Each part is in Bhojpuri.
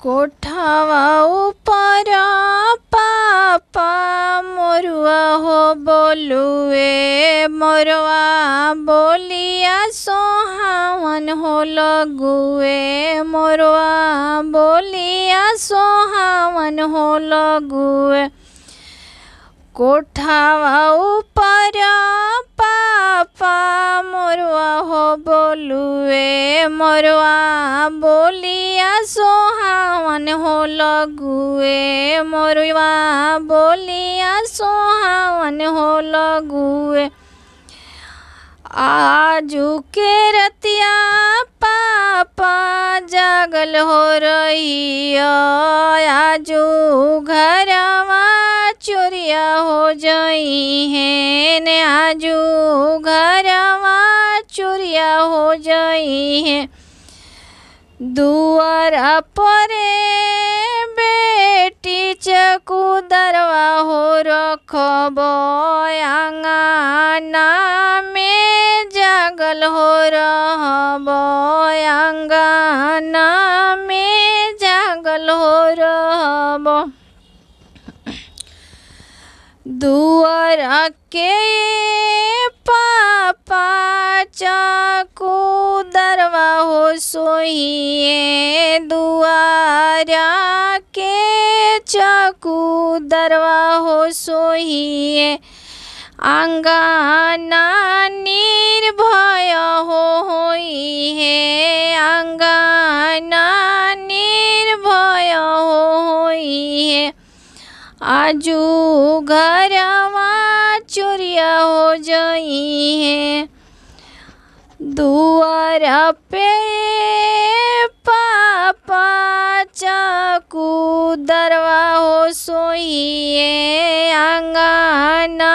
कोठावा ऊपर पापा मोरुआ हो बोलुए मोरवा बोलिया सोहावन हो लगुए मोरवा बोलिया सोहावन हो लगुए। कोठावा ऊपर पापा मोरवा हो बोलुए मोरवा बोलिया सोहावन हो लगुए मोरवा बोलिया सोहावन हो लगुए। आजू के रतिया पापा जागल हो रही आजू घरवा चोरिया हो जाई है ने आजू घरवा चोरिया हो जाई है। दुआरा परे बेटी चकुदरवा हो रखब आंगना में जागल हो रहब आंगना में जागल हो रहब। दुआरा के पापा चकुदरवा हो सोहिए दुआरा के चकुदरवा हो सोहिए आंगना निर्भय हो होई है आंगना निर्भय हो होई है। आजू घरवा चोरिया हो जाई है। दुआरा पे पापा चकुदरवा हो सोहिए आंगना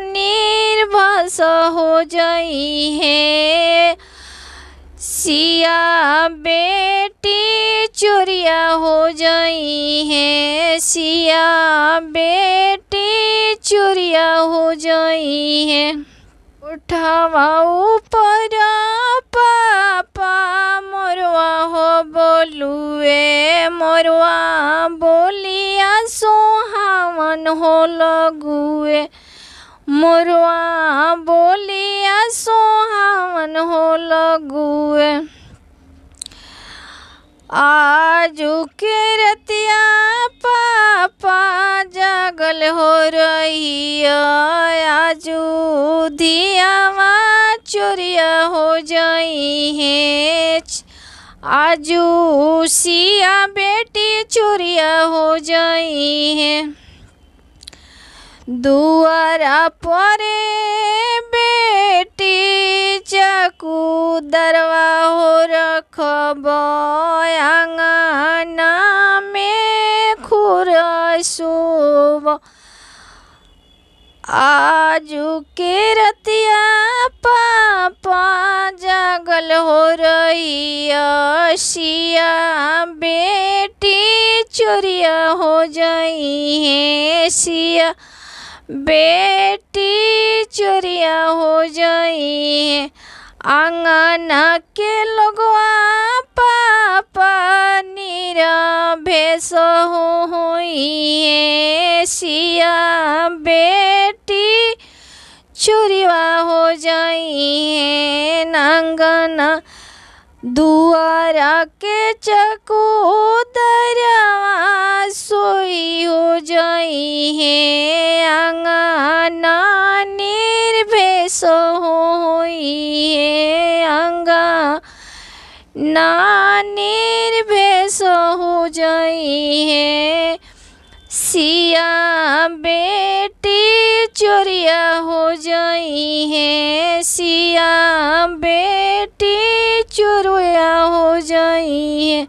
निर्भस हो जाई है। सिया बेटी चोरिया हो जाई है सिया बेटी चोरिया हो जाई है। उठावा ऊपर पापा मोरवा हो बोलुए मोरवा बोलिया सोहावन हो लगुए मोरवा बोलिया सोहावन हो लगुए। आजू के रतिया पापा जागल हो रही आजू धियावा चोरिया हो जाई है आजू सिया बेटी चोरिया हो जाई है। दुआरा परे बेटी चकुदरवा हो रखब आंगना में खुरसुब। आजू के रतिया पापा जागल हो रही सिया बेटी चोरिया हो जाई है सिया बेटी चोरिया हो जाई है। आंगना के लोगवा पापा निरभेस हो होई है सिया बेटी चोरिया हो जाई है। नांगना दुआरा के चकुदरवा सोई हो जाई है आंगना निर्भेस हो होई है आंगना निर्भेस हो जाई है। सिया बेटी चोरिया हो जाई है सिया बेटी चोरिया हो जाई है।